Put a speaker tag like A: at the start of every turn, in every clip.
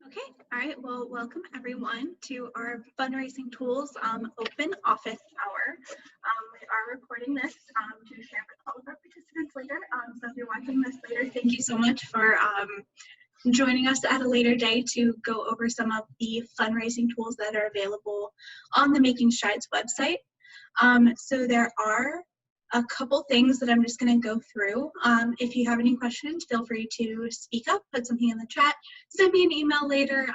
A: Okay, all right, well, welcome everyone to our fundraising tools open office hour. We are recording this to share with all of our participants later. So if you're watching this later, thank you so much for joining us at a later day to go over some of the fundraising tools that are available on the Making Strides website. So there are a couple things that I'm just going to go through. If you have any questions, feel free to speak up, put something in the chat, send me an email later.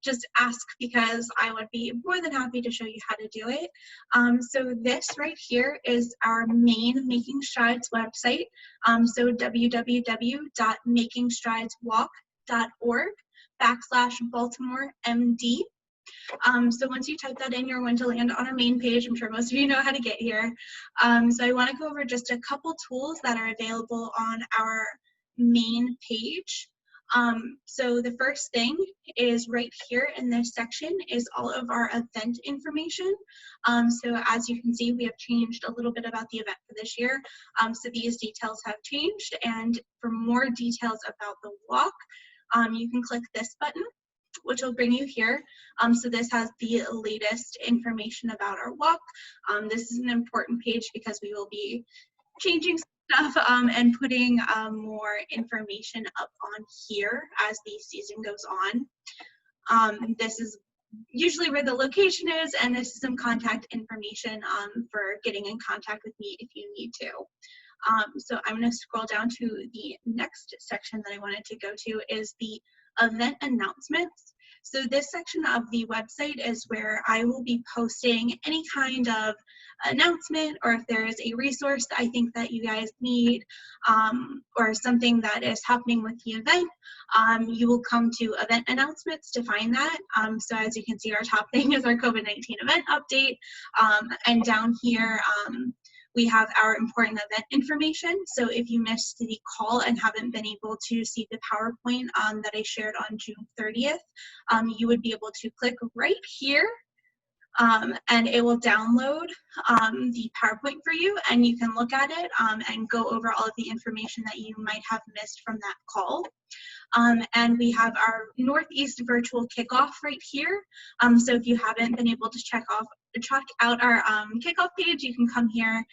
A: Just ask because I would be more than happy to show you how to do it. So this right here is our main Making Strides website. So www.makingstrideswalk.org/Baltimore MD. So once you type that in, you're going to land on our main page. I'm sure most of you know how to get here. So I want to go over just a couple tools that are available on our main page. So the first thing is right here in this section is all of our event information. So as you can see, we have changed a little bit about the event for this year. So these details have changed, and for more details about the walk, you can click this button, which will bring you here. So this has the latest information about our walk. This is an important page because we will be changing stuff and putting more information up on here as the season goes on. This is usually where the location is, and this is some contact information for getting in contact with me if you need to. So I'm going to scroll down to the next section that I wanted to go to is the event announcements. So this section of the website is where I will be posting any kind of announcement, or if there is a resource that I think that you guys need, or something that is happening with the event, you will come to event announcements to find that. So as you can see, our top thing is our COVID-19 event update, and down here, we have our important event information. So if you missed the call and haven't been able to see the PowerPoint that I shared on June 30th, you would be able to click right here, and it will download the PowerPoint for you, and you can look at it and go over all of the information that you might have missed from that call. And we have our Northeast virtual kickoff right here. So if you haven't been able to check out our kickoff page, you can come here,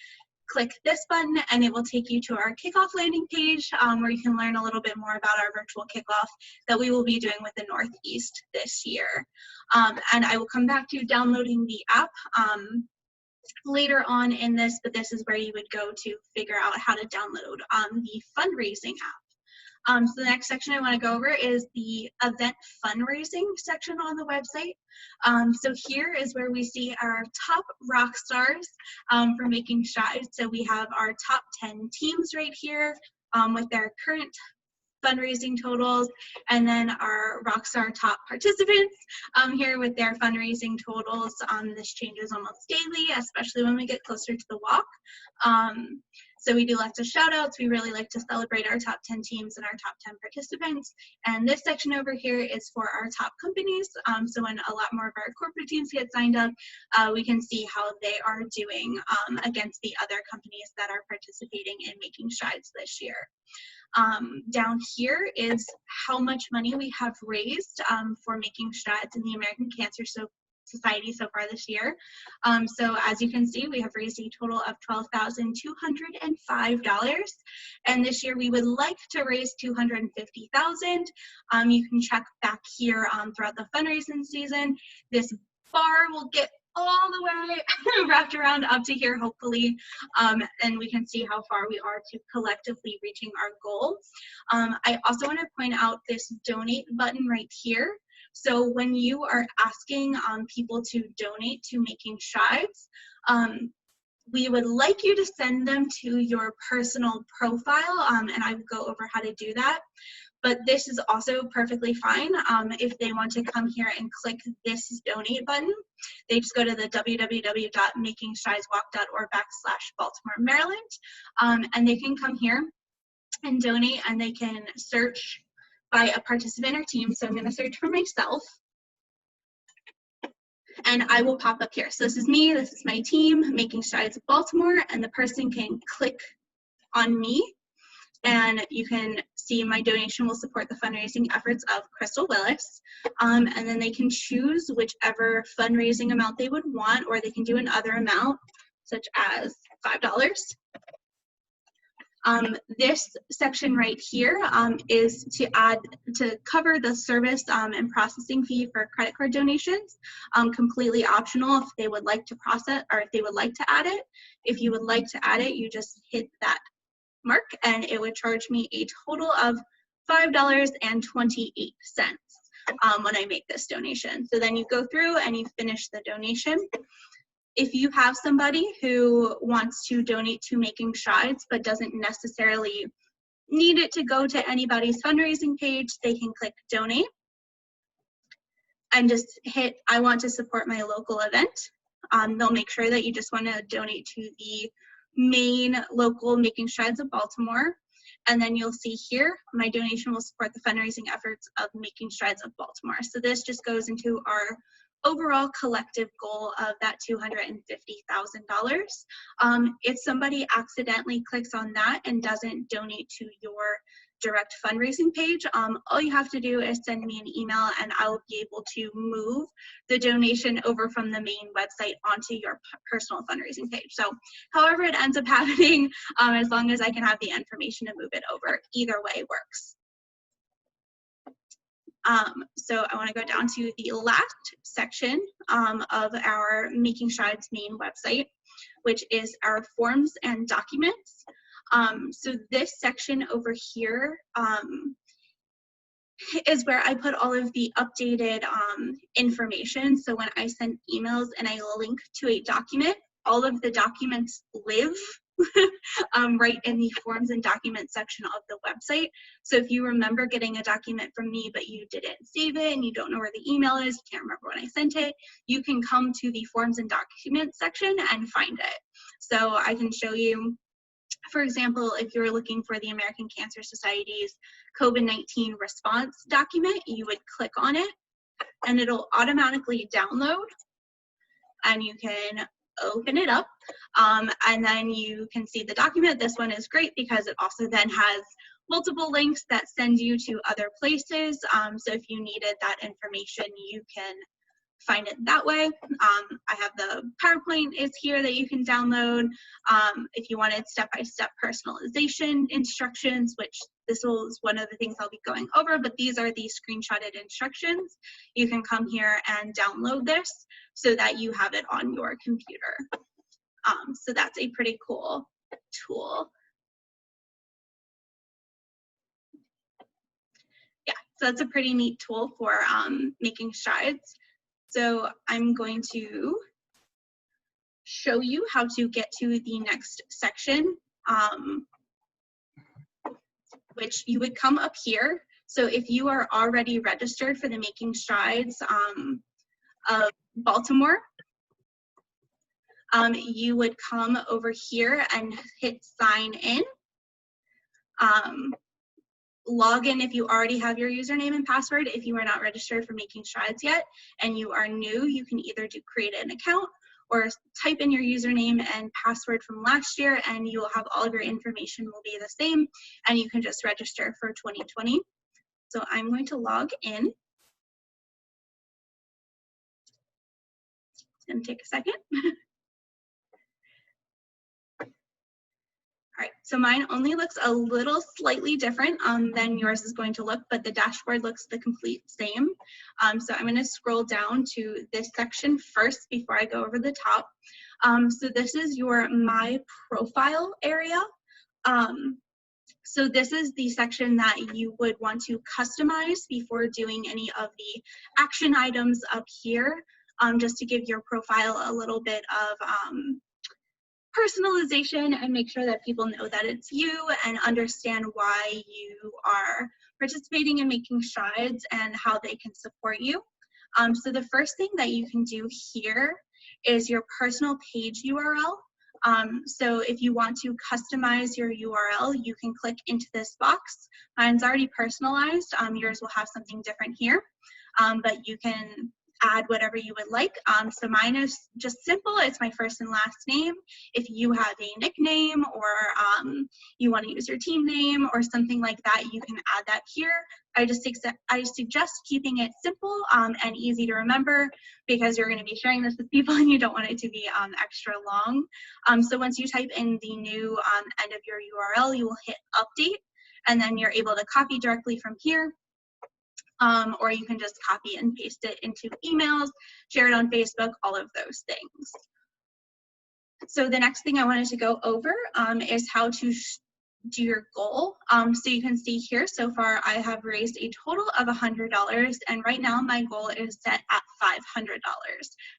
A: click this button, and it will take you to our kickoff landing page where you can learn a little bit more about our virtual kickoff that we will be doing with the Northeast this year. And I will come back to downloading the app later on in this, but this is where you would go to figure out how to download the fundraising app. So the next section I want to go over is the event fundraising section on the website. So here is where we see our top rock stars for Making Strides. So we have our top 10 teams right here with their current fundraising totals, and then our Rockstar top participants here with their fundraising totals. This changes almost daily, especially when we get closer to the walk. So we do lots of shout outs. We really like to celebrate our top 10 teams and our top 10 participants. And this section over here is for our top companies. So when a lot more of our corporate teams get signed up, we can see how they are doing against the other companies that are participating in Making Strides this year. Down here is how much money we have raised for Making Strides in the American Cancer Society so far this year. So as you can see, we have raised a total of $12,205, and this year we would like to raise $250,000. You can check back here throughout the fundraising season. This bar will get all the way wrapped around up to here, hopefully, and we can see how far we are to collectively reaching our goal. I also want to point out this donate button right here. So when you are asking people to donate to Making Strides, we would like you to send them to your personal profile, and I will go over how to do that. But this is also perfectly fine if they want to come here and click this donate button. They just go to the www.makingstrideswalk.org/Baltimore, Maryland, and they can come here and donate, and they can search by a participant or team. So I'm going to search for myself, and I will pop up here. So this is me, this is my team, Making Strides Baltimore, and the person can click on me. and you can see my donation will support the fundraising efforts of Crystal Willis. And then they can choose whichever fundraising amount they would want, or they can do another amount, such as $5. This section right here is to cover the service and processing fee for credit card donations. Completely optional if they would like to process, or if they would like to add it. If you would like to add it, you just hit that mark and it would charge me a total of $5.28 when I make this donation. So then you go through and you finish the donation. If you have somebody who wants to donate to Making Strides but doesn't necessarily need it to go to anybody's fundraising page, they can click donate and just hit I want to support my local event. They'll make sure that you just want to donate to the main local Making Strides of Baltimore. And then you'll see here, my donation will support the fundraising efforts of Making Strides of Baltimore. So this just goes into our overall collective goal of that $250,000. If somebody accidentally clicks on that and doesn't donate to your direct fundraising page, all you have to do is send me an email and I will be able to move the donation over from the main website onto your personal fundraising page. So however it ends up happening, as long as I can have the information to move it over, either way works. So I want to go down to the last section of our Making Strides main website, which is our forms and documents. So this section over here is where I put all of the updated information. So when I send emails and I link to a document, all of the documents live right in the forms and documents section of the website. So if you remember getting a document from me, but you didn't save it and you don't know where the email is, you can't remember when I sent it, you can come to the forms and documents section and find it. So I can show you, for example, if you're looking for the American Cancer Society's COVID-19 response document, you would click on it and it'll automatically download and you can open it up and then you can see the document. This one is great because it also then has multiple links that send you to other places. So if you needed that information, you can find it that way. I have the PowerPoint is here that you can download. If you wanted step-by-step personalization instructions, which this is one of the things I'll be going over, but these are the screenshotted instructions. You can come here and download this so that you have it on your computer. So that's a pretty cool tool. Yeah, so that's a pretty neat tool for Making Strides. So I'm going to show you how to get to the next section, which you would come up here. So if you are already registered for the Making Strides of Baltimore, you would come over here and hit sign in. Log in if you already have your username and password. If you are not registered for Making Strides yet and you are new, you can either create an account or type in your username and password from last year and you will have all of your information will be the same and you can just register for 2020. So I'm going to log in. It's going to take a second. All right, so mine only looks a little slightly different than yours is going to look, but the dashboard looks the complete same. So I'm going to scroll down to this section first before I go over the top. So this is your My Profile area. So this is the section that you would want to customize before doing any of the action items up here, just to give your profile a little bit of personalization and make sure that people know that it's you and understand why you are participating in Making Strides and how they can support you. So the first thing that you can do here is your personal page URL. So if you want to customize your URL, you can click into this box. Mine's already personalized. Yours will have something different here, but you can add whatever you would like. So mine is just simple. It's my first and last name. If you have a nickname or you want to use your team name or something like that, you can add that here. I suggest keeping it simple and easy to remember because you're going to be sharing this with people and you don't want it to be extra long. So once you type in the new end of your URL, you will hit update, and then you're able to copy directly from here. Or you can just copy and paste it into emails, share it on Facebook, all of those things. So the next thing I wanted to go over is how to do your goal. So you can see here, so far I have raised a total of $100, and right now my goal is set at $500.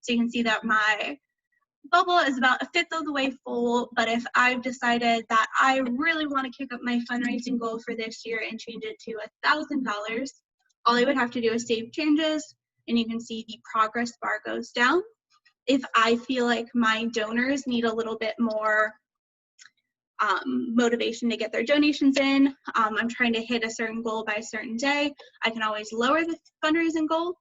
A: So you can see that my bubble is about 1/5 of the way full, but if I've decided that I really want to kick up my fundraising goal for this year and change it to $1,000, all I would have to do is save changes, and you can see the progress bar goes down. If I feel like my donors need a little bit more motivation to get their donations in, I'm trying to hit a certain goal by a certain day, I can always lower the fundraising goal,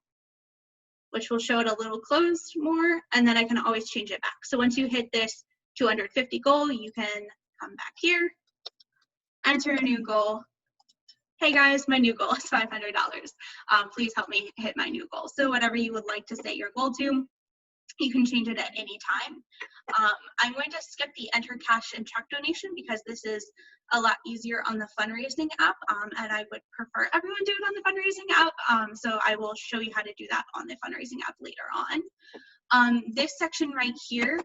A: which will show it a little closed more, and then I can always change it back. So once you hit this 250 goal, you can come back here, enter a new goal. Hey guys, my new goal is $500. Please help me hit my new goal. So whatever you would like to set your goal to, you can change it at any time. I'm going to skip the enter cash and check donation because this is a lot easier on the fundraising app, and I would prefer everyone do it on the fundraising app. So I will show you how to do that on the fundraising app later on. This section right here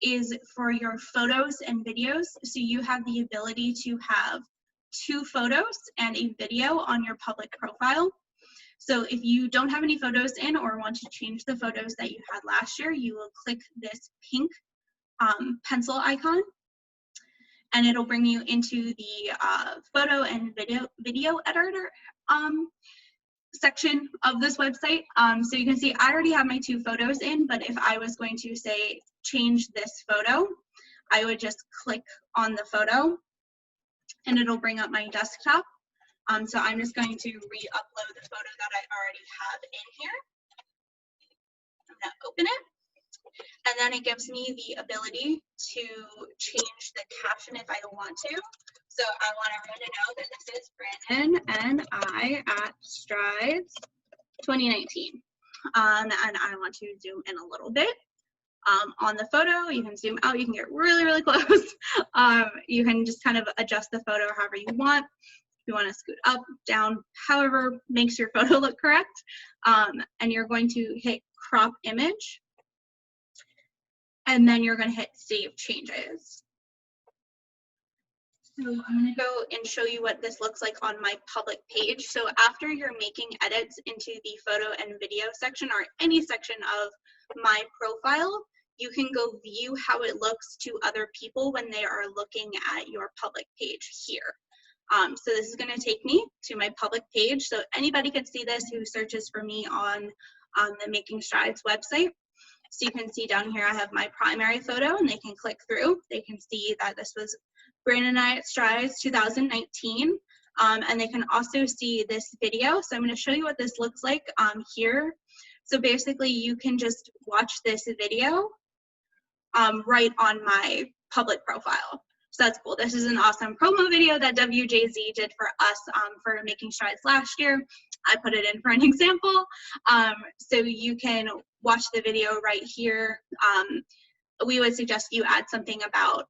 A: is for your photos and videos. So you have the ability to have 2 photos and a video on your public profile. So if you don't have any photos in or want to change the photos that you had last year, you will click this pink pencil icon, and it'll bring you into the photo and video editor section of this website. So you can see I already have my 2 photos in, but if I was going to say change this photo, I would just click on the photo and it'll bring up my desktop. So I'm just going to re-upload the photo that I already have in here. I'm going to open it. And then it gives me the ability to change the caption if I want to. So I want everyone to know that this is Brandon and I at Strides 2019. And I want to zoom in a little bit. On the photo, you can zoom out, you can get really, really close. You can just kind of adjust the photo however you want. If you want to scoot up, down, however makes your photo look correct. And you're going to hit crop image. And then you're going to hit save changes. So I'm going to go and show you what this looks like on my public page. So after you're making edits into the photo and video section or any section of my profile, you can go view how it looks to other people when they are looking at your public page here. So this is going to take me to my public page. So anybody can see this who searches for me on the Making Strides website. So you can see down here I have my primary photo, and they can click through. They can see that this was Brandon and I at Strides 2019. And they can also see this video. So I'm going to show you what this looks like here. So basically you can just watch this video right on my public profile. So that's cool. This is an awesome promo video that WJZ did for us for Making Strides last year. I put it in for an example. So you can watch the video right here. We would suggest you add something about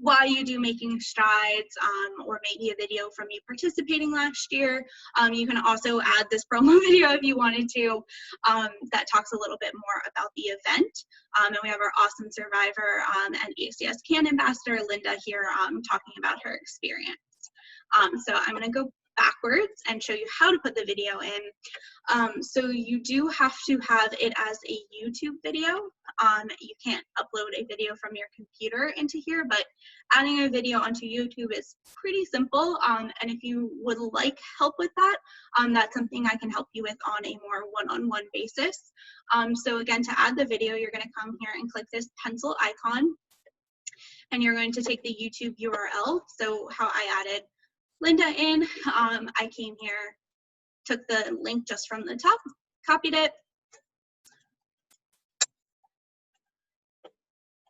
A: why you do Making Strides, or maybe a video from you participating last year. You can also add this promo video if you wanted to, that talks a little bit more about the event. And we have our awesome survivor and ACS CAN ambassador, Linda, here talking about her experience. So I'm going to go backwards and show you how to put the video in. So you do have to have it as a YouTube video. You can't upload a video from your computer into here, but adding a video onto YouTube is pretty simple. And if you would like help with that, that's something I can help you with on a more one-on-one basis. So again, to add the video, you're going to come here and click this pencil icon, and you're going to take the YouTube URL. So how I added Linda in, I came here, took the link just from the top, copied it,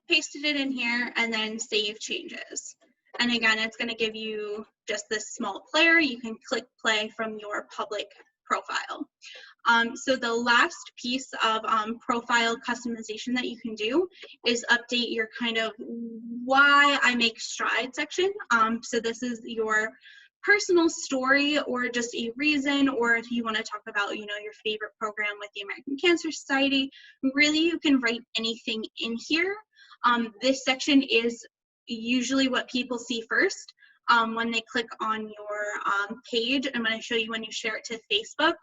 A: pasted it in here, and then save changes. And again, it's going to give you just this small player. You can click play from your public profile. So the last piece of profile customization that you can do is update your kind of why I make strides section. So this is your personal story or just a reason, or if you want to talk about, you know, your favorite program with the American Cancer Society, really you can write anything in here. This section is usually what people see first when they click on your page. I'm going to show you when you share it to Facebook.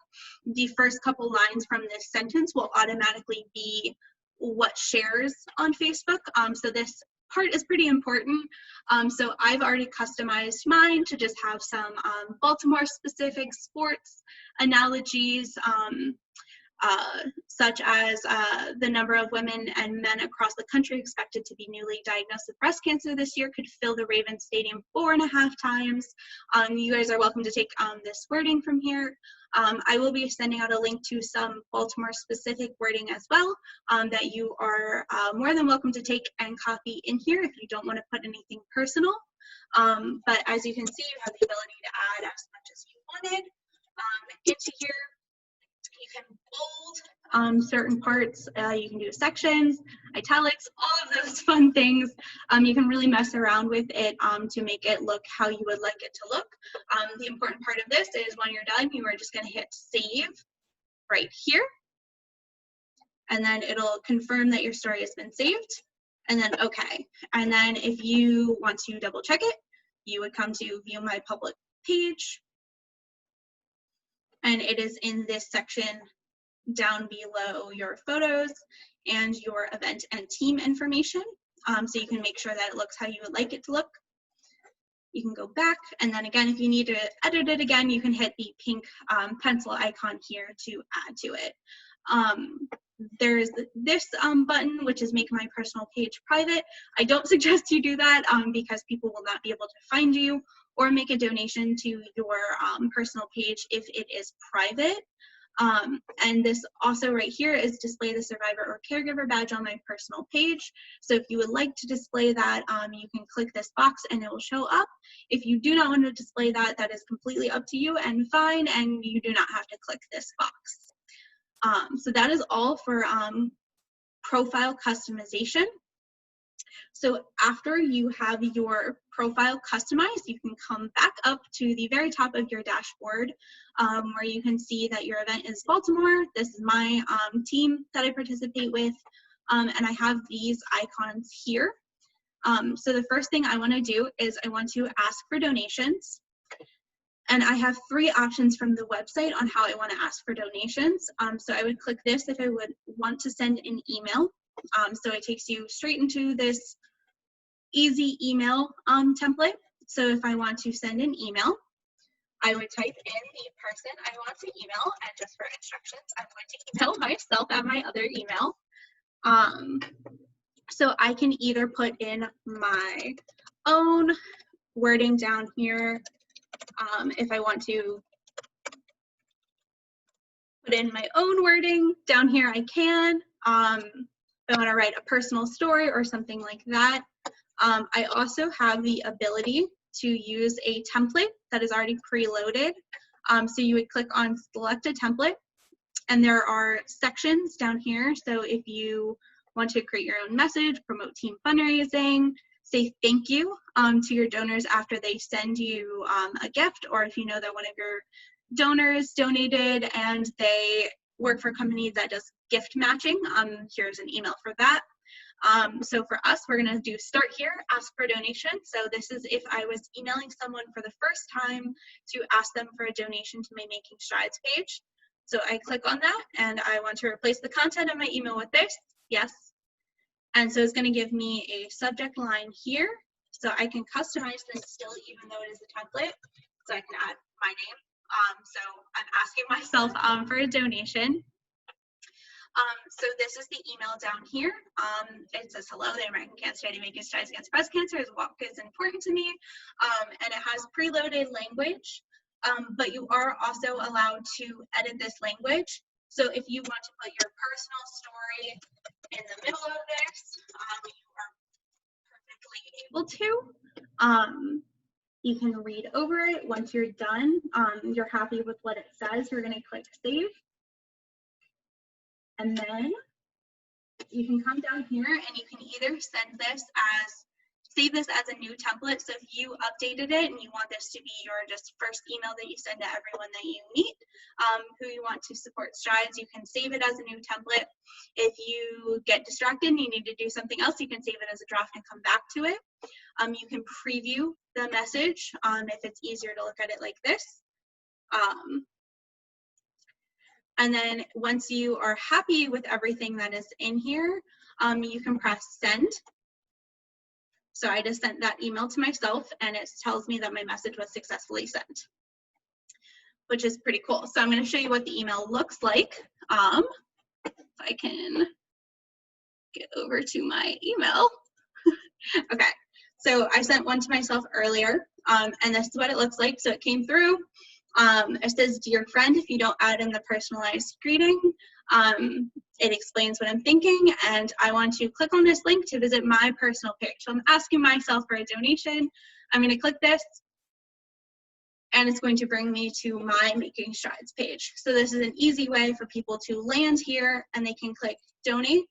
A: The first couple lines from this sentence will automatically be what shares on Facebook. So this part is pretty important. So I've already customized mine to just have some Baltimore specific sports analogies, such as the number of women and men across the country expected to be newly diagnosed with breast cancer this year could fill the Ravens Stadium 4.5 times. You guys are welcome to take this wording from here. I will be sending out a link to some Baltimore specific wording as well that you are more than welcome to take and copy in here if you don't want to put anything personal. But as you can see, you have the ability to add as much as you wanted into here. You can bold certain parts, you can do sections, italics, all of those fun things. You can really mess around with it to make it look how you would like it to look. The important part of this is when you're done, you are just going to hit save right here. And then it'll confirm that your story has been saved. And then okay. And then if you want to double check it, you would come to view my public page. And it is in this section down below your photos and your event and team information. So you can make sure that it looks how you would like it to look. You can go back, and then again, if you need to edit it again, you can hit the pink pencil icon here to add to it. There's this button, which is make my personal page private. I don't suggest you do that because people will not be able to find you or make a donation to your personal page if it is private. And this also right here is display the survivor or caregiver badge on my personal page. So if you would like to display that, you can click this box and it will show up. If you do not want to display that, that is completely up to you and fine, and you do not have to click this box. So that is all for profile customization. So after you have your profile customized, you can come back up to the very top of your dashboard where you can see that your event is Baltimore. This is my team that I participate with, and I have these icons here. So the first thing I want to do is I want to ask for donations. And I have 3 options from the website on how I want to ask for donations. So I would click this if I would want to send an email. So it takes you straight into this easy email template. So if I want to send an email, I would type in the person I want to email, and just for instructions, I'm going to email myself at my other email. So I can either put in my own wording down here. If I want to put in my own wording down here, I can. If I want to write a personal story or something like that. I also have the ability to use a template that is already preloaded. So you would click on select a template, and there are sections down here. So if you want to create your own message, promote team fundraising, say thank you to your donors after they send you a gift, or if you know that one of your donors donated and they work for a company that does gift matching, here's an email for that. So for us, we're going to do start here, ask for a donation. So this is if I was emailing someone for the first time to ask them for a donation to my Making Strides page. So I click on that, and I want to replace the content of my email with this. Yes. And so it's going to give me a subject line here. So I can customize this still, even though it is a template. So I can add my name. So I'm asking myself for a donation. So this is the email down here. It says, hello, the American Cancer Society Making Strides Against Breast Cancer is what is important to me. And it has preloaded language, but you are also allowed to edit this language. So if you want to put your personal story in the middle of this, you are perfectly able to. You can read over it. Once you're done, you're happy with what it says, you're going to click save. And then you can come down here and you can either save this as a new template. So if you updated it and you want this to be your just first email that you send to everyone that you meet, who you want to support strides, you can save it as a new template. If you get distracted and you need to do something else, you can save it as a draft and come back to it. You can preview the message if it's easier to look at it like this. And then once you are happy with everything that is in here, you can press send. So I just sent that email to myself and it tells me that my message was successfully sent, which is pretty cool. So I'm going to show you what the email looks like. If I can get over to my email. Okay, so I sent one to myself earlier, and this is what it looks like. So it came through. It says, dear friend, if you don't add in the personalized greeting, it explains what I'm thinking, and I want to click on this link to visit my personal page. So I'm asking myself for a donation. I'm going to click this, and it's going to bring me to my Making Strides page. So this is an easy way for people to land here, and they can click donate.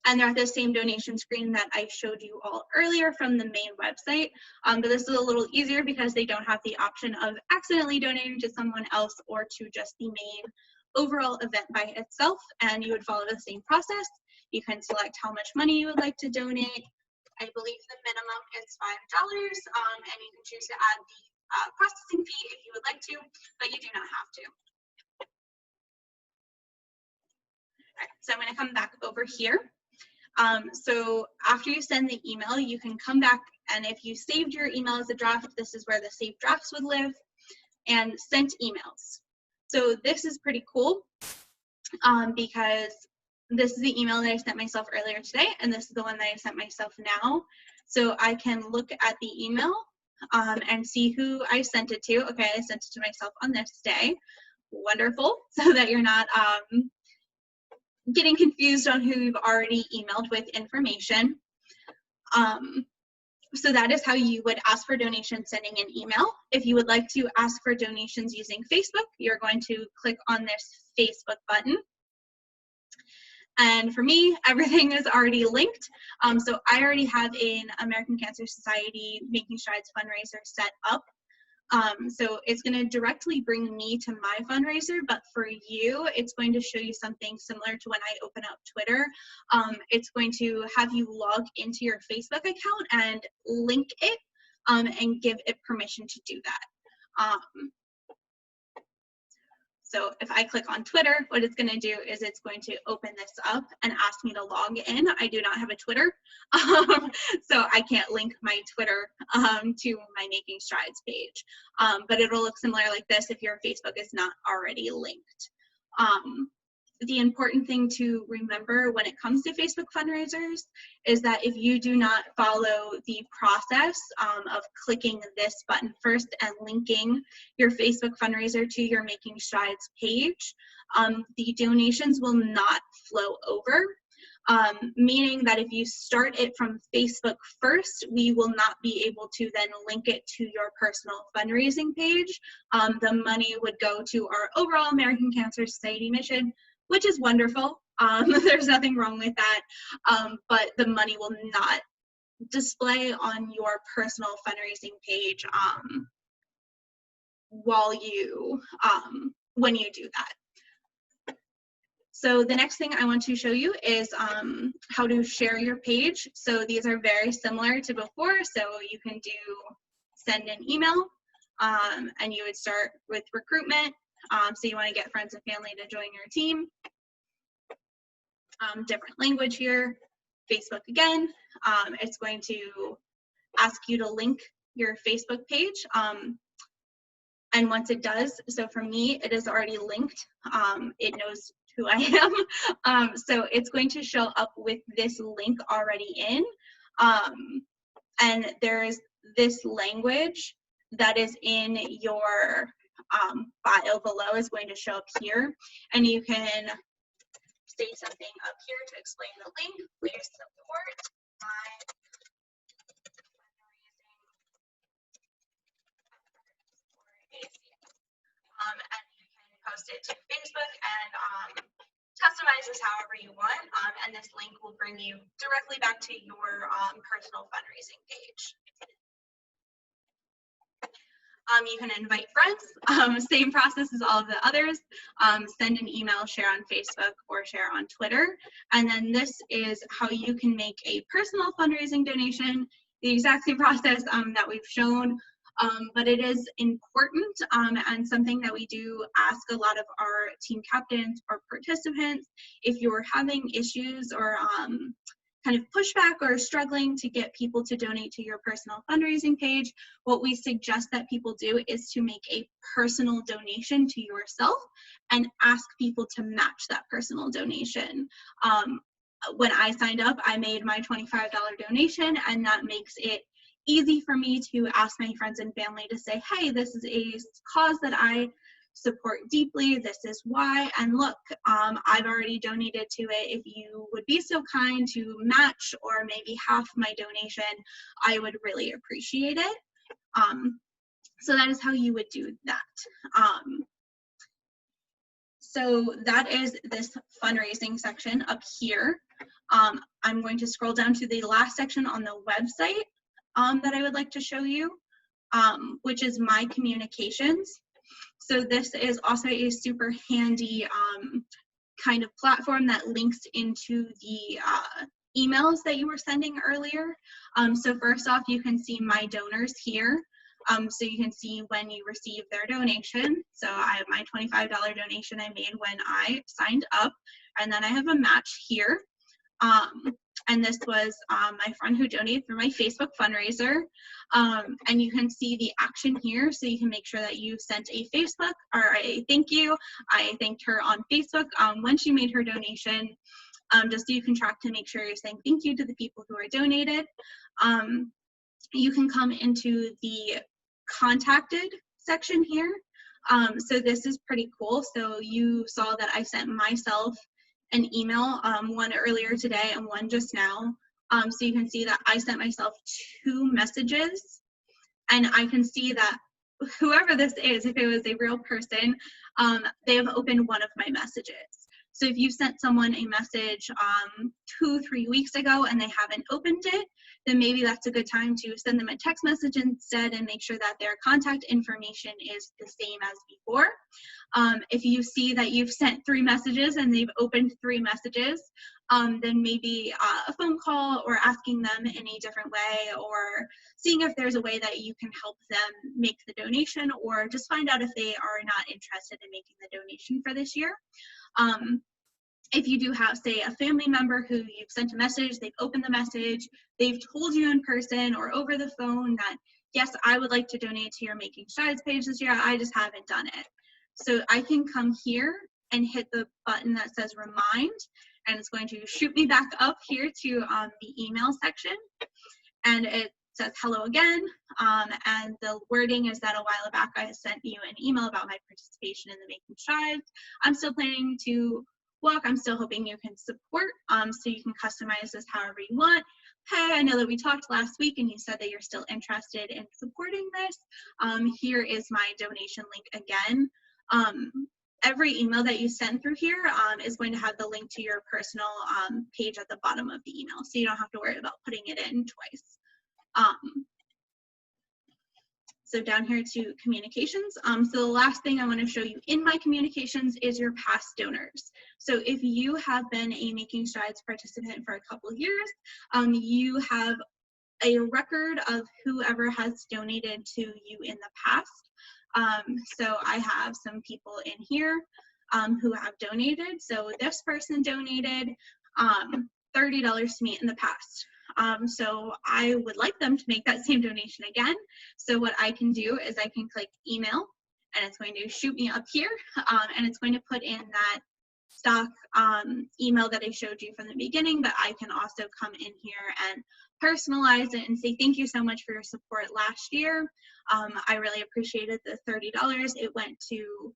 A: And they're at the same donation screen that I showed you all earlier from the main website. But this is a little easier because they don't have the option of accidentally donating to someone else or to just the main overall event by itself. And you would follow the same process. You can select how much money you would like to donate. I believe the minimum is $5, and you can choose to add the processing fee if you would like to, but you do not have to. All right, so I'm going to come back over here. So after you send the email, you can come back, and if you saved your email as a draft, this is where the saved drafts would live, and sent emails. So this is pretty cool because this is the email that I sent myself earlier today, and this is the one that I sent myself now. So I can look at the email and see who I sent it to. Okay, I sent it to myself on this day. Wonderful, so that you're not getting confused on who you've already emailed with information. So that is how you would ask for donations sending an email. If you would like to ask for donations using Facebook, you're going to click on this Facebook button. And for me, everything is already linked. So I already have an American Cancer Society Making Strides fundraiser set up. So it's going to directly bring me to my fundraiser, but for you, it's going to show you something similar to when I open up Twitter. It's going to have you log into your Facebook account and link it and give it permission to do that. So if I click on Twitter, what it's going to do is it's going to open this up and ask me to log in. I do not have a Twitter, so I can't link my Twitter to my Making Strides page. But it'll look similar like this if your Facebook is not already linked. The important thing to remember when it comes to Facebook fundraisers is that if you do not follow the process of clicking this button first and linking your Facebook fundraiser to your Making Strides page, the donations will not flow over. Meaning that if you start it from Facebook first, we will not be able to then link it to your personal fundraising page. The money would go to our overall American Cancer Society mission, which is wonderful. There's nothing wrong with that, but the money will not display on your personal fundraising page while you, when you do that. So the next thing I want to show you is how to share your page. So these are very similar to before. So you can do send an email, and you would start with recruitment. So you want to get friends and family to join your team. Different language here. Facebook again. It's going to ask you to link your Facebook page. And once it does, so for me, it is already linked. It knows who I am. So it's going to show up with this link already in. And there's this language that is in your bio below is going to show up here. And you can state something up here to explain the link. Please support my and you can post it to Facebook and customize this however you want, and this link will bring you directly back to your personal fundraising page. You can invite friends, same process as all of the others, send an email, share on Facebook, or share on Twitter. And then this is how you can make a personal fundraising donation, the exact same process that we've shown, but it is important and something that we do ask a lot of our team captains or participants. If you're having issues or kind of pushback or struggling to get people to donate to your personal fundraising page, what we suggest that people do is to make a personal donation to yourself and ask people to match that personal donation. When I signed up, I made my $25 donation, and that makes it easy for me to ask my friends and family to say, hey, this is a cause that I support deeply, this is why, and look, I've already donated to it. If you would be so kind to match or maybe half my donation, I would really appreciate it. So that is how you would do that. So that is this fundraising section up here. I'm going to scroll down to the last section on the website that I would like to show you, which is my communications. So this is also a super handy kind of platform that links into the emails that you were sending earlier. So first off, you can see my donors here. So you can see when you receive their donation. So I have my $25 donation I made when I signed up, and then I have a match here. And this was my friend who donated through my Facebook fundraiser. And you can see the action here, so you can make sure that you sent a Facebook or a thank you. I thanked her on Facebook when she made her donation, just so you can track to make sure you're saying thank you to the people who are donated. You can come into the contacted section here. So this is pretty cool. So you saw that I sent myself an email, one earlier today and one just now. So you can see that I sent myself 2 messages, and I can see that whoever this is, if it was a real person, they have opened one of my messages. So if you sent someone a message 2-3 weeks ago and they haven't opened it, then maybe that's a good time to send them a text message instead and make sure that their contact information is the same as before. If you see that you've sent 3 messages and they've opened 3 messages, then maybe a phone call or asking them in a different way, or seeing if there's a way that you can help them make the donation, or just find out if they are not interested in making the donation for this year. If you do have, say, a family member who you've sent a message, they've opened the message, they've told you in person or over the phone that, yes, I would like to donate to your Making Strides page this year, I just haven't done it. So I can come here and hit the button that says remind, and it's going to shoot me back up here to the email section. And it says hello again, and the wording is that a while back I sent you an email about my participation in the Making Strides. I'm still planning to walk. I'm still hoping you can support, so you can customize this however you want. Hey, I know that we talked last week and you said that you're still interested in supporting this. Here is my donation link again. Every email that you send through here is going to have the link to your personal page at the bottom of the email, so you don't have to worry about putting it in twice. So down here to communications. So the last thing I want to show you in my communications is your past donors. So if you have been a Making Strides participant for a couple of years, you have a record of whoever has donated to you in the past. So I have some people in here who have donated. So this person donated $30 to me in the past. So I would like them to make that same donation again. So what I can do is I can click email, and it's going to shoot me up here, and it's going to put in that stock email that I showed you from the beginning, but I can also come in here and personalize it and say thank you so much for your support last year. I really appreciated the $30. It went to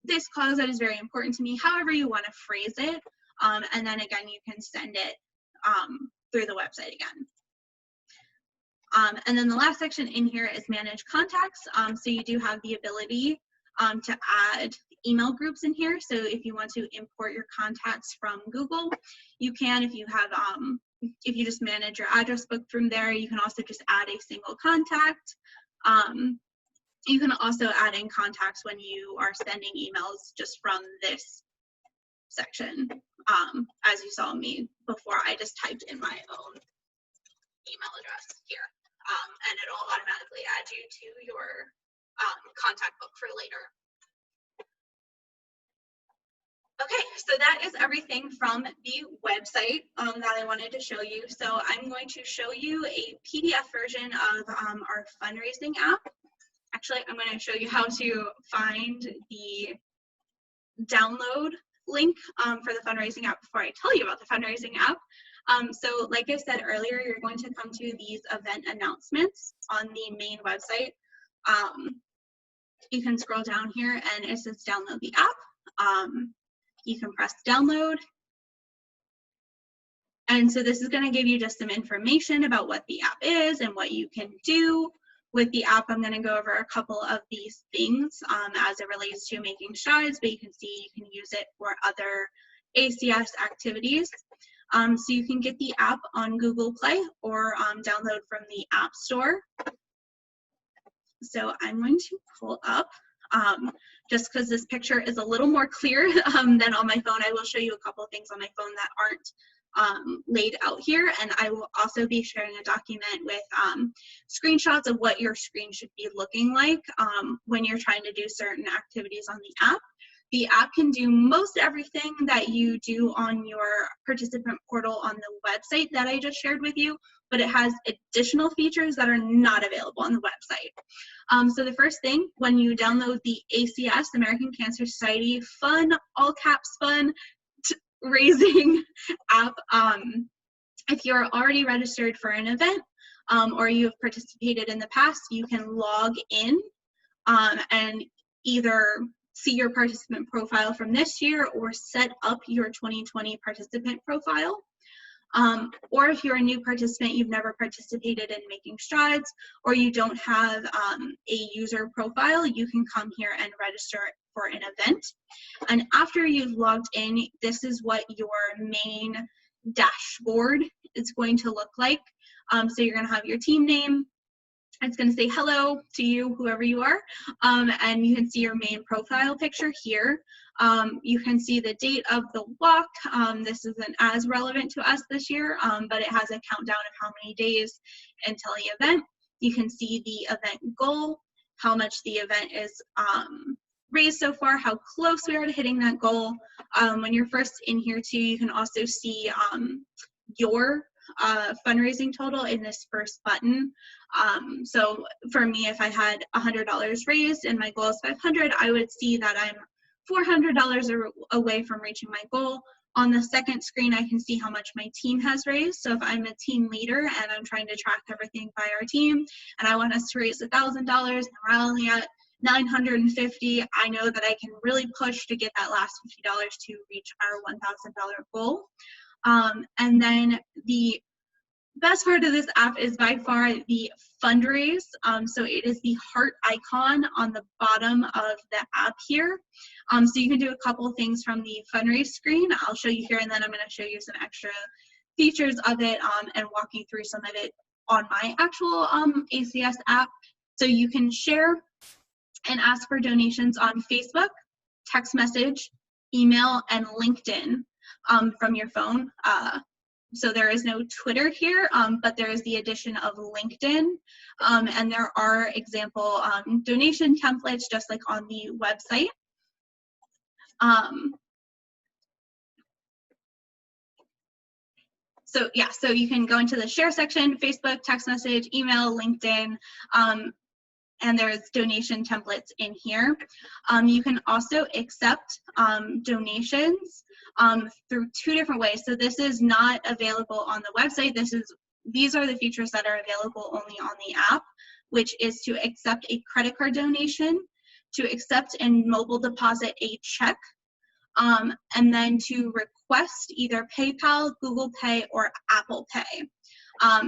A: this cause that is very important to me, however you want to phrase it. And then again, you can send it through the website again. And then the last section in here is manage contacts. So you do have the ability to add email groups in here. So if you want to import your contacts from Google, you can. If you have, if you just manage your address book from there, you can also just add a single contact. You can also add in contacts when you are sending emails just from this section. As you saw me before, I just typed in my own email address here, and it'll automatically add you to your contact book for later. Okay, so that is everything from the website that I wanted to show you. So I'm going to show you a PDF version of our fundraising app. Actually, I'm going to show you how to find the download link for the fundraising app before I tell you about the fundraising app. So like I said earlier, you're going to come to these event announcements on the main website. You can scroll down here and it says download the app. You can press download. And so this is going to give you just some information about what the app is and what you can do with the app. I'm going to go over a couple of these things as it relates to making strides, but you can see you can use it for other ACS activities. So you can get the app on Google Play or download from the App Store. So I'm going to pull up, just because this picture is a little more clear than on my phone. I will show you a couple of things on my phone that aren't laid out here, and I will also be sharing a document with screenshots of what your screen should be looking like when you're trying to do certain activities on the app. The app can do most everything that you do on your participant portal on the website that I just shared with you, but it has additional features that are not available on the website. So the first thing, when you download the ACS, American Cancer Society Fun, all caps fun, raising app, if you're already registered for an event or you have participated in the past, you can log in and either see your participant profile from this year or set up your 2020 participant profile. Or if you're a new participant, you've never participated in Making Strides, or you don't have a user profile, you can come here and register for an event. And after you've logged in, this is what your main dashboard is going to look like. So you're going to have your team name. It's going to say hello to you, whoever you are, and you can see your main profile picture here. You can see the date of the walk. This isn't as relevant to us this year, but it has a countdown of how many days until the event. You can see the event goal, how much the event is raised so far, how close we are to hitting that goal. When you're first in here too, you can also see your fundraising total in this first button. So for me, if I had $100 raised and my goal is 500, I would see that I'm $400 away from reaching my goal. On the second screen, I can see how much my team has raised. So if I'm a team leader and I'm trying to track everything by our team, and I want us to raise $1,000 and we're only at $950, I know that I can really push to get that last $50 to reach our $1,000 goal. And then the best part of this app is by far the fundraise. So it is the heart icon on the bottom of the app here. So you can do a couple things from the fundraise screen. I'll show you here, and then I'm going to show you some extra features of it and walk you through some of it on my actual ACS app. So you can share and ask for donations on Facebook, text message, email, and LinkedIn from your phone. So there is no Twitter here, but there is the addition of LinkedIn, and there are example donation templates just like on the website. So yeah, so you can go into the share section, Facebook, text message, email, LinkedIn, and there's donation templates in here. You can also accept donations through two different ways. So this is not available on the website. These are the features that are available only on the app, which is to accept a credit card donation, to accept and mobile deposit a check, and then to request either PayPal, Google Pay, or Apple Pay.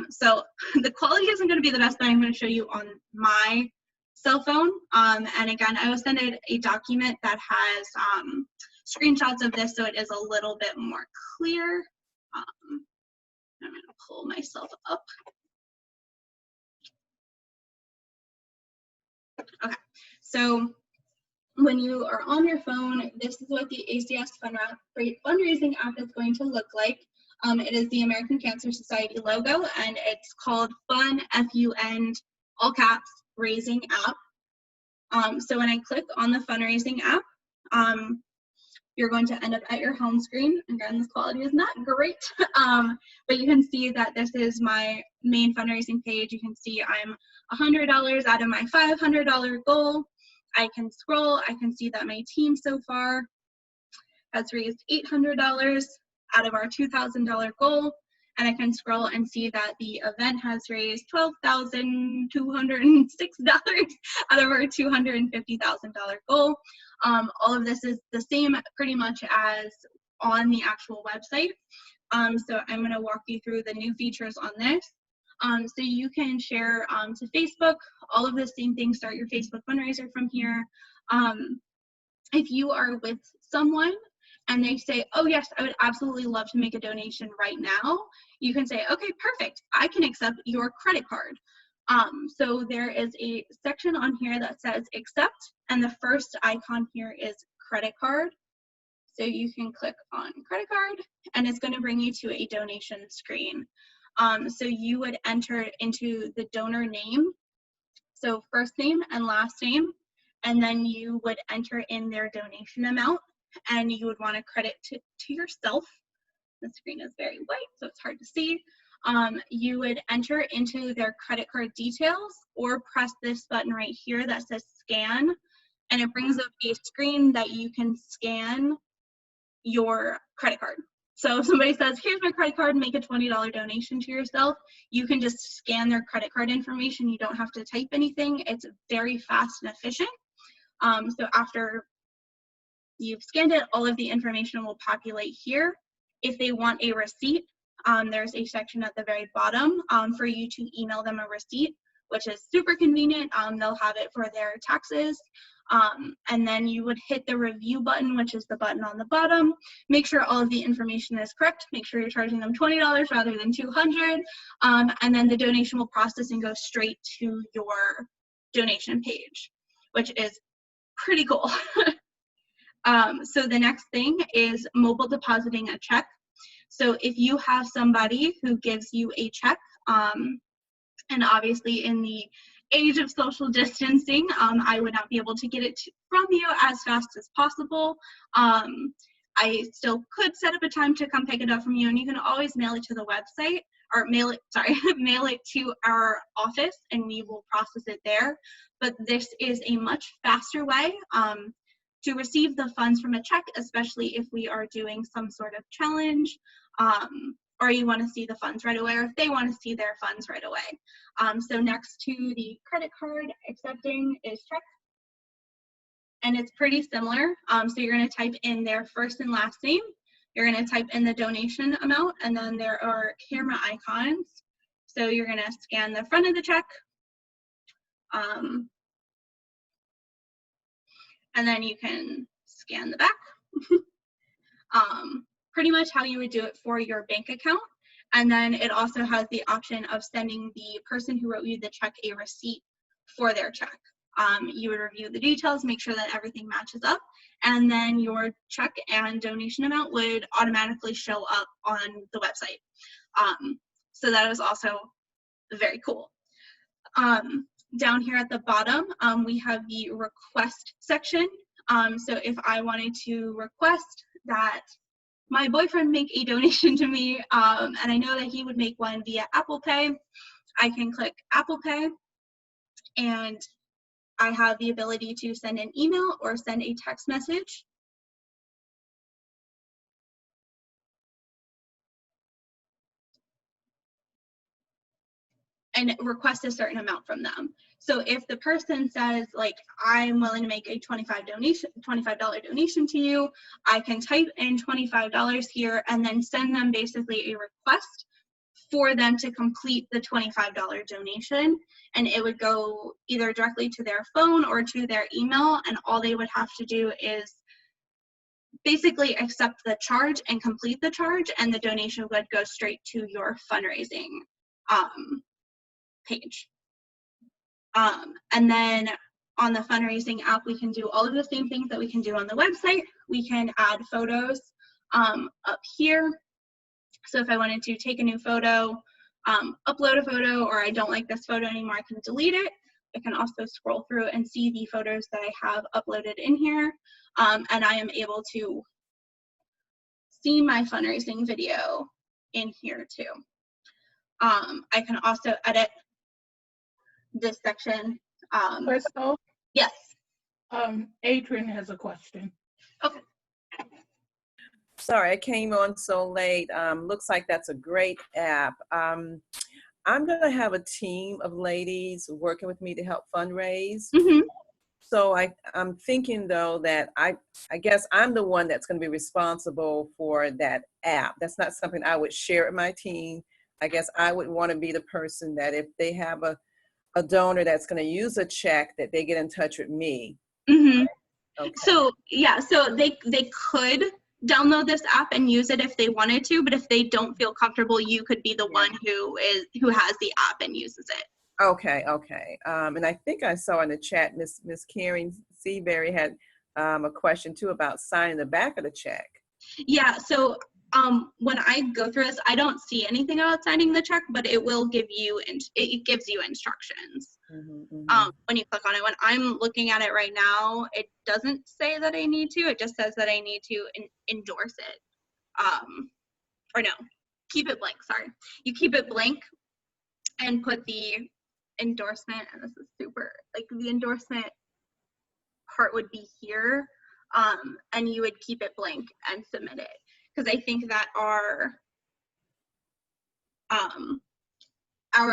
A: So the quality isn't going to be the best, but I'm going to show you on my cell phone. And again, I will send a document that has screenshots of this, so it is a little bit more clear. I'm going to pull myself up. Okay, so when you are on your phone, this is what the ACS Fundraising App is going to look like. It is the American Cancer Society logo, and it's called FUN, F-U-N, all caps, Raising App. So when I click on the fundraising app, you're going to end up at your home screen. Again, this quality is not great, but you can see that this is my main fundraising page. You can see I'm $100 out of my $500 goal. I can scroll, I can see that my team so far has raised $800 out of our $2,000 goal, and I can scroll and see that the event has raised $12,206 out of our $250,000 goal. All of this is the same pretty much as on the actual website. So I'm going to walk you through the new features on this. So you can share to Facebook, all of the same things, start your Facebook fundraiser from here. If you are with someone and they say, oh yes, I would absolutely love to make a donation right now, you can say, okay, perfect, I can accept your credit card. So there is a section on here that says accept, and the first icon here is credit card. So you can click on credit card, and it's going to bring you to a donation screen. So you would enter into the donor name, so first name and last name, and then you would enter in their donation amount, and you would want to credit to yourself. The screen is very white, so it's hard to see. You would enter into their credit card details or press this button right here that says scan, and it brings up a screen that you can scan your credit card. So if somebody says, here's my credit card, make a $20 donation to yourself, you can just scan their credit card information. You don't have to type anything. It's very fast and efficient. So after you've scanned it, all of the information will populate here. If they want a receipt, there's a section at the very bottom for you to email them a receipt, which is super convenient. They'll have it for their taxes. And then you would hit the review button, which is the button on the bottom. Make sure all of the information is correct. Make sure you're charging them $20 rather than $200. And then the donation will process and go straight to your donation page, which is pretty cool. So the next thing is mobile depositing a check. So if you have somebody who gives you a check, and obviously in the age of social distancing, I would not be able to get it from you as fast as possible. I still could set up a time to come pick it up from you, and you can always mail it to the website, or mail it to our office, and we will process it there. But this is a much faster way to receive the funds from a check, especially if we are doing some sort of challenge, or you want to see the funds right away, or if they want to see their funds right away. So next to the credit card accepting is check, and it's pretty similar. So you're going to type in their first and last name, you're going to type in the donation amount, and then there are camera icons. So you're going to scan the front of the check, and then you can scan the back. Pretty much how you would do it for your bank account. And then it also has the option of sending the person who wrote you the check a receipt for their check. You would review the details, make sure that everything matches up, and then your check and donation amount would automatically show up on the website. So that is also very cool. Down here at the bottom, we have the request section. So if I wanted to request that my boyfriend make a donation to me, and I know that he would make one via Apple Pay, I can click Apple Pay, and I have the ability to send an email or send a text message. and request a certain amount from them. So if the person says, like, I'm willing to make a $25 donation to you, I can type in $25 here and then send them basically a request for them to complete the $25 donation. And it would go either directly to their phone or to their email. And all they would have to do is basically accept the charge and complete the charge, and the donation would go straight to your fundraising page. And then on the fundraising app, we can do all of the same things that we can do on the website. We can add photos up here. So if I wanted to take a new photo, upload a photo, or I don't like this photo anymore, I can delete it. I can also scroll through and see the photos that I have uploaded in here. And I am able to see my fundraising video in here too. I can also edit this section.
B: Crystal?
A: Yes.
B: Adrian has a question.
A: Okay.
C: Sorry, I came on so late. Looks like that's a great app. I'm going to have a team of ladies working with me to help fundraise.
A: Mm-hmm.
C: So I'm thinking, though, that I guess I'm the one that's going to be responsible for that app. That's not something I would share with my team. I guess I would want to be the person that if they have a donor that's going to use a check, that they get in touch with me.
A: Mm-hmm.
C: Okay.
A: So yeah, so they could download this app and use it if they wanted to, but if they don't feel comfortable, you could be the one who has the app and uses it.
C: Okay. And I think I saw in the chat, Miss Karen Seabury had a question too about signing the back of the check.
A: Yeah, so when I go through this, I don't see anything about signing the check, but it will give you, it gives you instructions. When you click on it. When I'm looking at it right now, it doesn't say that I need to, it just says that I need to endorse it. Or no, keep it blank, sorry. You keep it blank and put the endorsement, and this is super, like the endorsement part would be here, and you would keep it blank and submit it. Because I think that our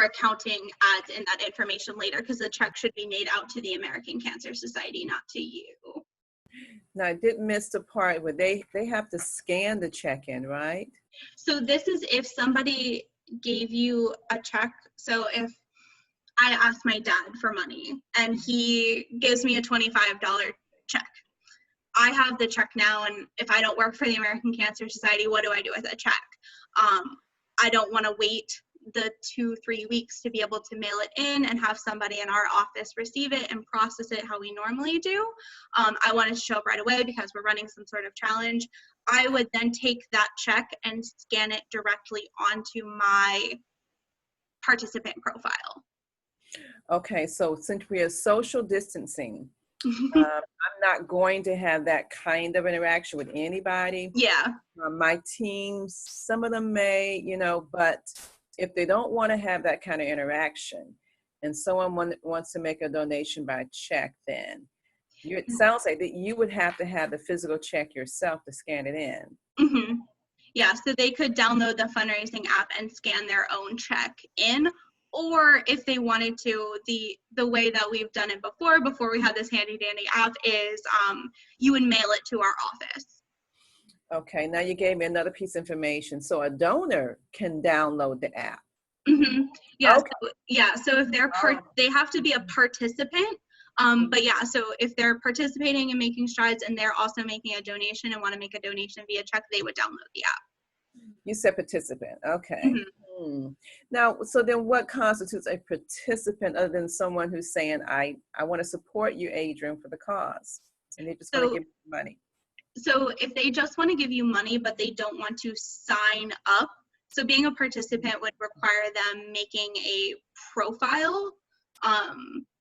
A: accounting adds in that information later, because the check should be made out to the American Cancer Society, not to you.
C: Now, I did miss the part where they have to scan the check in, right?
A: So this is if somebody gave you a check. So if I asked my dad for money and he gives me a $25 check, I have the check now, and if I don't work for the American Cancer Society, what do I do with that check? I don't want to wait the 2-3 weeks to be able to mail it in and have somebody in our office receive it and process it how we normally do. I want it to show up right away because we're running some sort of challenge. I would then take that check and scan it directly onto my participant profile.
C: Okay, so since we are social distancing, I'm not going to have that kind of interaction with anybody.
A: Yeah.
C: My teams, some of them may, but if they don't want to have that kind of interaction and someone wants to make a donation by check, then it sounds like that you would have to have the physical check yourself to scan it in.
A: Yeah, so they could download the fundraising app and scan their own check in, or if they wanted to, the way that we've done it before we had this handy dandy app is you would mail it to our office.
C: Okay, now you gave me another piece of information. So a donor can download the app.
A: Yeah,
C: okay.
A: So if they're they have to be a participant. But yeah, so if they're participating and making strides and they're also making a donation and want to make a donation via check, they would download the app.
C: You said participant, okay. Now, so then what constitutes a participant other than someone who's saying, I want to support you, Adrian, for the cause, and they just want to give you money?
A: So if they just want to give you money, but they don't want to sign up, so being a participant would require them making a profile.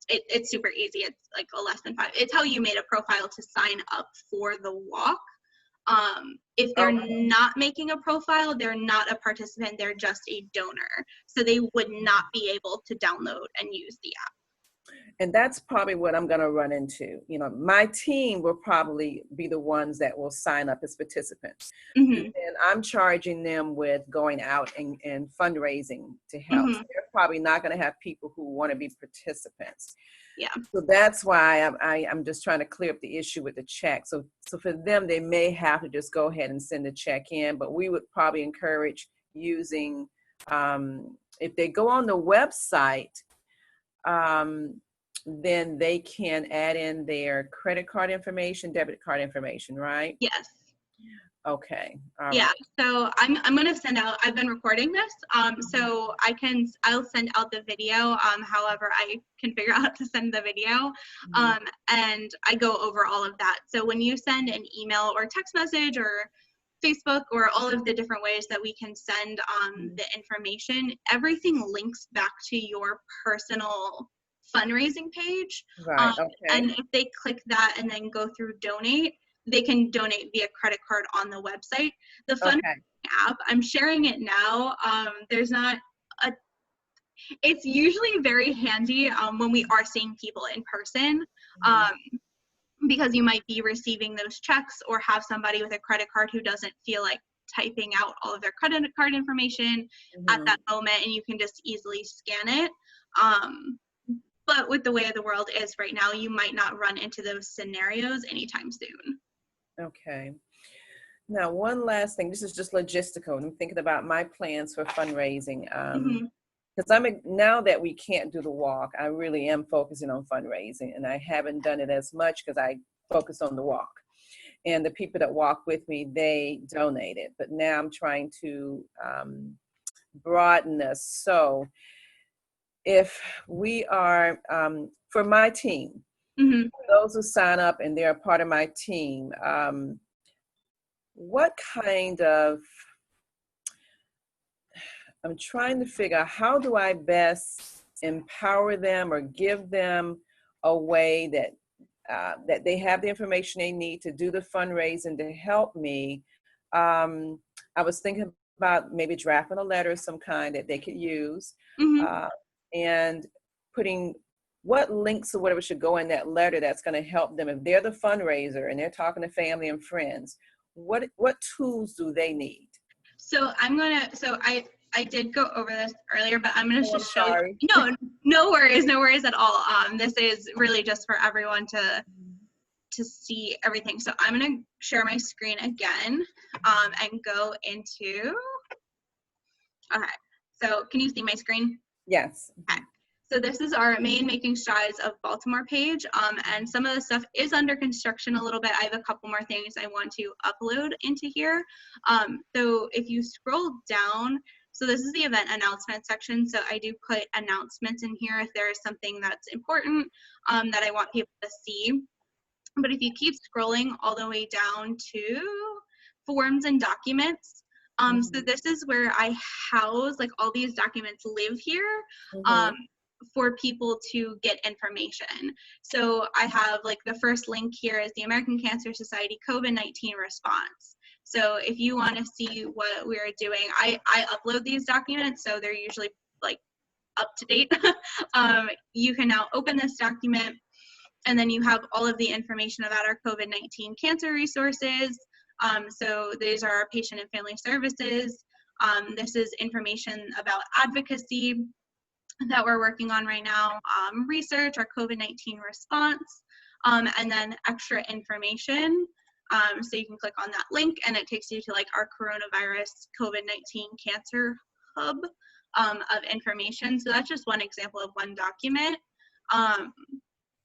A: It's super easy. It's like a less than 5. It's how you made a profile to sign up for the walk. If they're not making a profile, they're not a participant, they're just a donor. So they would not be able to download and use the app.
C: And that's probably what I'm going to run into. You know, my team will probably be the ones that will sign up as participants.
A: Mm-hmm.
C: And I'm charging them with going out and fundraising to help.
A: Mm-hmm.
C: So they're probably not going to have people who want to be participants.
A: Yeah.
C: So that's why I'm just trying to clear up the issue with the check. So for them, they may have to just go ahead and send the check in, but we would probably encourage using, if they go on the website, then they can add in their credit card information, debit card information, right?
A: Yes.
C: Okay. All
A: Yeah.
C: right.
A: So I'm gonna send out. I've been recording this. So I'll send out the video. However, I can figure out how to send the video. And I go over all of that. So when you send an email or text message or Facebook or all of the different ways that we can send the information, everything links back to your personal fundraising page.
C: Right. Okay.
A: And if they click that and then go through donate, they can donate via credit card on the website. The FUNdraising app, I'm sharing it now. There's not a, it's usually very handy when we are seeing people in person. Because you might be receiving those checks or have somebody with a credit card who doesn't feel like typing out all of their credit card information at that moment, and you can just easily scan it. But with the way the world is right now, you might not run into those scenarios anytime soon.
C: Okay. Now, one last thing. This is just logistical. I'm thinking about my plans for fundraising. Because now that we can't do the walk, I really am focusing on fundraising, and I haven't done it as much because I focused on the walk. And the people that walk with me, they donated. But now I'm trying to broaden this. So if we are, for my team, those who sign up and they're a part of my team, what kind of, I'm trying to figure out how do I best empower them or give them a way that that they have the information they need to do the fundraising to help me. I was thinking about maybe drafting a letter of some kind that they could use and putting what links or whatever should go in that letter that's going to help them. If they're the fundraiser and they're talking to family and friends, what tools do they need?
A: So I did go over this earlier, but I'm going to just show
C: you.
A: No worries at all. This is really just for everyone to see everything. So I'm going to share my screen again and go into, okay. So can you see my screen?
C: Yes.
A: Okay. So this is our main Making Strides of Baltimore page, and some of the stuff is under construction a little bit. I have a couple more things I want to upload into here. So if you scroll down, so this is the event announcement section. So I do put announcements in here if there is something that's important that I want people to see. But if you keep scrolling all the way down to forms and documents, so this is where I house, like, all these documents live here for people to get information. So I have, like, the first link here is the American Cancer Society COVID-19 response. So if you want to see what we're doing, I upload these documents, so they're usually, like, up to date. You can now open this document, and then you have all of the information about our COVID-19 cancer resources. So these are our patient and family services. This is information about advocacy that we're working on right now, research, our COVID-19 response, and then extra information. So you can click on that link and it takes you to, like, our coronavirus COVID-19 cancer hub of information. So that's just one example of one document.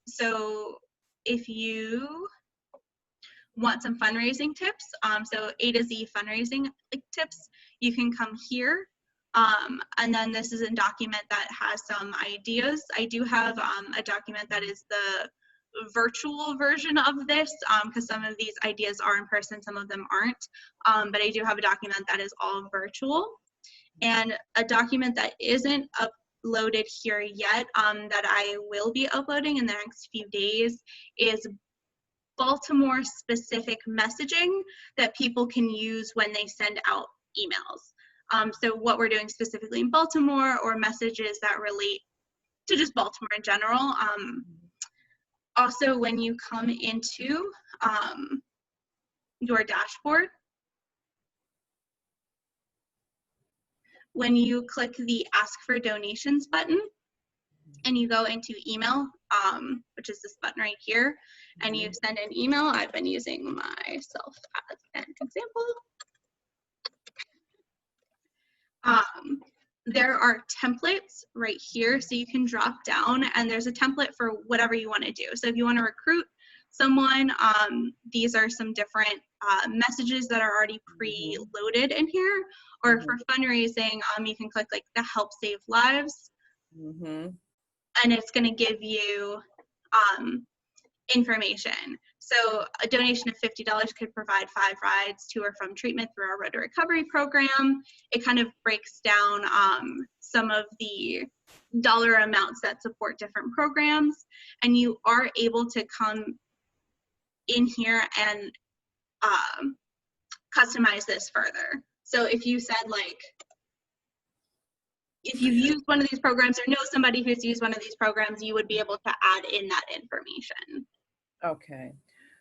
A: So if you want some fundraising tips, so A to Z fundraising tips, you can come here. And then this is a document that has some ideas. I do have a document that is the virtual version of this, because some of these ideas are in person, some of them aren't. But I do have a document that is all virtual. And a document that isn't uploaded here yet, that I will be uploading in the next few days, is Baltimore specific messaging that people can use when they send out emails. So what we're doing specifically in Baltimore, or messages that relate to just Baltimore in general. Also, when you come into your dashboard, when you click the Ask for Donations button and you go into email, which is this button right here, and you send an email. I've been using myself as an example. There are templates right here, so you can drop down and there's a template for whatever you want to do. So if you want to recruit someone, these are some different messages that are already pre-loaded in here. Or for fundraising, you can click like the Help Save Lives, and it's going to give you information. So a donation of $50 could provide 5 rides to or from treatment through our Road to Recovery program. It kind of breaks down some of the dollar amounts that support different programs, and you are able to come in here and customize this further. So if you said like, if you've used one of these programs or know somebody who's used one of these programs, you would be able to add in that information.
C: Okay.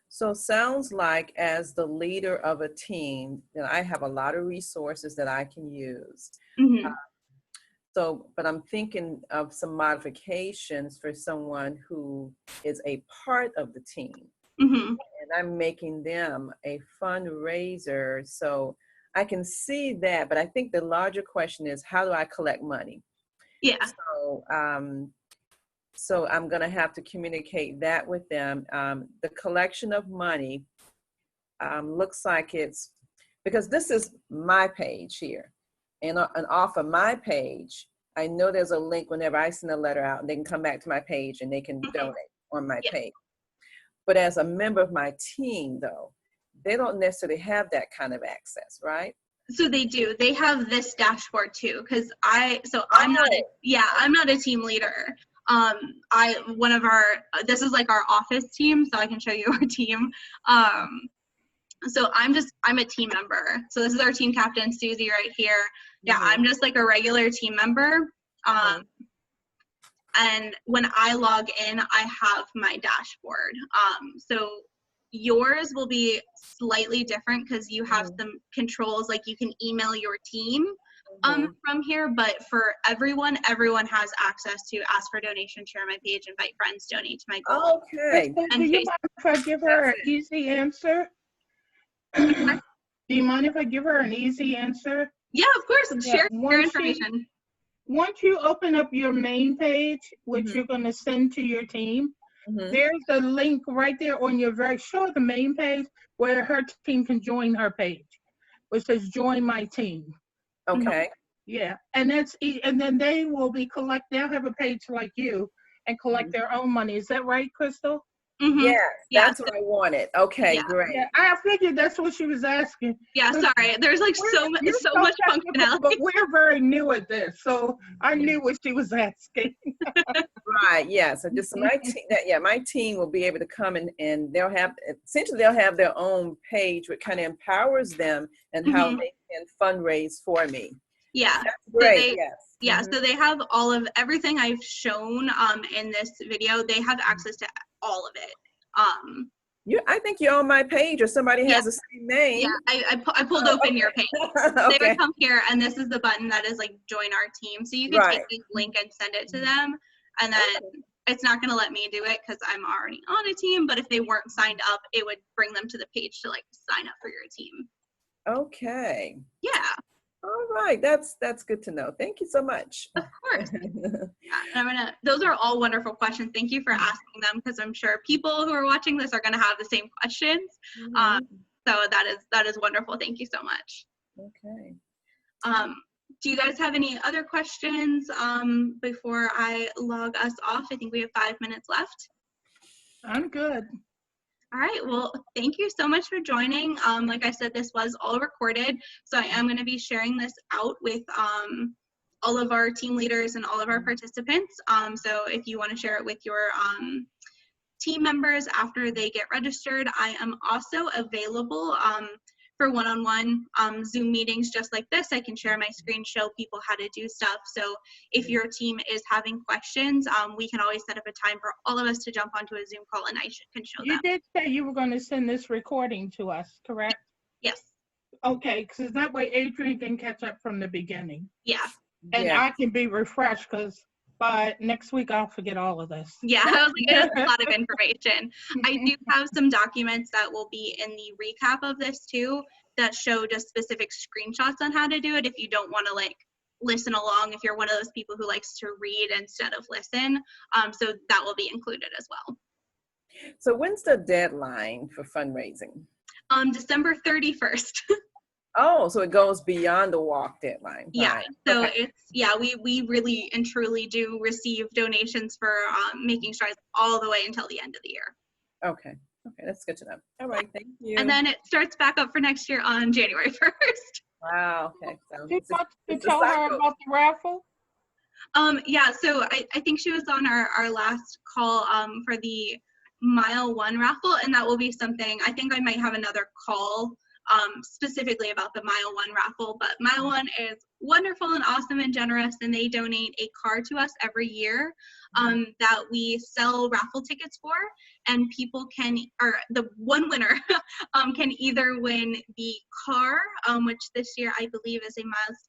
C: So sounds like as the leader of a team, that I have a lot of resources that I can use. But I'm thinking of some modifications for someone who is a part of the team. And I'm making them a fundraiser. So I can see that, but I think the larger question is, how do I collect money?
A: Yeah.
C: So I'm going to have to communicate that with them. The collection of money looks like it's, because this is my page here. And off of my page, I know there's a link whenever I send a letter out and they can come back to my page and they can donate on my page. But as a member of my team, though, they don't necessarily have that kind of access, right?
A: So they do. They have this dashboard too, because I'm not a team leader. This is like our office team, so I can show you our team. So I'm a team member. So this is our team captain, Susie, right here. Yeah, I'm just like a regular team member. And when I log in, I have my dashboard. So yours will be slightly different because you have some controls, like you can email your team from here, but for everyone has access to ask for donation, share my page, invite friends, donate to my goal.
B: Okay. Do you mind if I give her an easy answer? Do you mind if I give her an easy answer?
A: Yeah, of course. Share your information.
B: Once you open up your main page, which you're going to send to your team, there's a link right there on your the main page where her team can join her page, which says join my team.
C: Okay.
B: Yeah, and then they will be they'll have a page like you and collect their own money. Is that right, Crystal?
C: Yes, that's what I wanted. Okay, great.
B: Yeah, I figured that's what she was asking.
A: Yeah, sorry. There's like so much functionality.
B: But we're very new at this, so I knew what she was asking.
C: Right, yeah. So just my team will be able to come and they'll have their own page, which kind of empowers them and how they can fundraise for me.
B: Yeah.
C: That's great.
A: So they have all of everything I've shown in this video. They have access to all of it.
C: I think you're on my page, or somebody has the same name.
A: Yeah, I pulled open your page. They would come here, and this is the button that is like join our team. So you can take this link and send it to them, and then it's not going to let me do it because I'm already on a team. But if they weren't signed up, it would bring them to the page to like sign up for your team.
C: Okay.
A: Yeah.
C: All right, that's good to know. Thank you so much.
A: Of course. Those are all wonderful questions. Thank you for asking them, because I'm sure people who are watching this are going to have the same questions. So that is wonderful. Thank you so much.
C: Okay.
A: Do you guys have any other questions before I log us off? I think we have 5 minutes left.
B: I'm good.
A: All right, well, thank you so much for joining. Like I said, this was all recorded, so I am going to be sharing this out with all of our team leaders and all of our participants. So if you want to share it with your team members after they get registered, I am also available for one-on-one Zoom meetings just like this. I can share my screen, show people how to do stuff. So if your team is having questions, we can always set up a time for all of us to jump onto a Zoom call and I can show them.
B: You did say you were going to send this recording to us, correct?
A: Yes.
B: Okay, because that way Adrian can catch up from the beginning.
A: Yeah.
B: And
C: Yeah.
B: I can be refreshed, because by next week I'll forget all of this.
A: Yeah, I was like, it's a lot of information. I do have some documents that will be in the recap of this too, that show just specific screenshots on how to do it if you don't want to like listen along, if you're one of those people who likes to read instead of listen. So that will be included as well.
C: So when's the deadline for fundraising?
A: December 31st.
C: Oh, so it goes beyond the walk deadline.
A: Yeah,
C: Right.
A: so
C: Okay.
A: it's, yeah, we really and truly do receive donations for making strides all the way until the end of the year.
C: Okay. Okay, that's good to know. All right, thank you.
A: And then it starts back up for next year on January 1st.
C: Wow. Okay. So
B: Do you want to
C: it's a
B: tell her
C: cycle.
B: about the raffle?
A: Yeah, so I think she was on our last call for the Mile 1 raffle, and that will be something, I think I might have another call specifically about the Mile 1 raffle, but Mile 1 is wonderful and awesome and generous, and they donate a car to us every year that we sell raffle tickets for, and people can, or the one winner can either win the car, which this year I believe is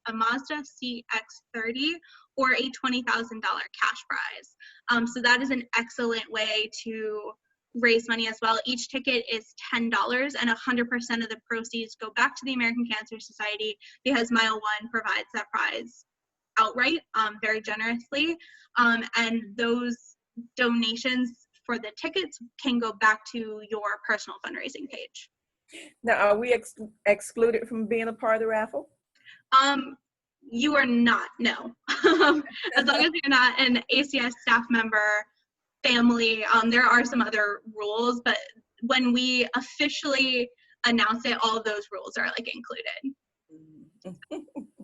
A: a Mazda CX-30, or a $20,000 cash prize. So that is an excellent way to raise money as well. Each ticket is $10, and 100% of the proceeds go back to the American Cancer Society, because Mile 1 provides that prize outright very generously. And those donations for the tickets can go back to your personal fundraising page.
C: Now, are we excluded from being a part of the raffle?
A: You are not, no. As long as you're not an ACS staff member, family, there are some other rules, but when we officially announce it, all of those rules are like included.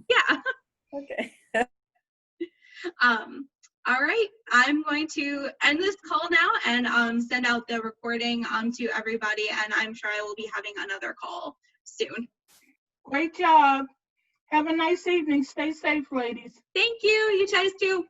A: Yeah.
C: Okay.
A: All right, I'm going to end this call now and send out the recording to everybody, and I'm sure I will be having another call soon.
B: Great job. Have a nice evening. Stay safe, ladies.
A: Thank you. You guys too.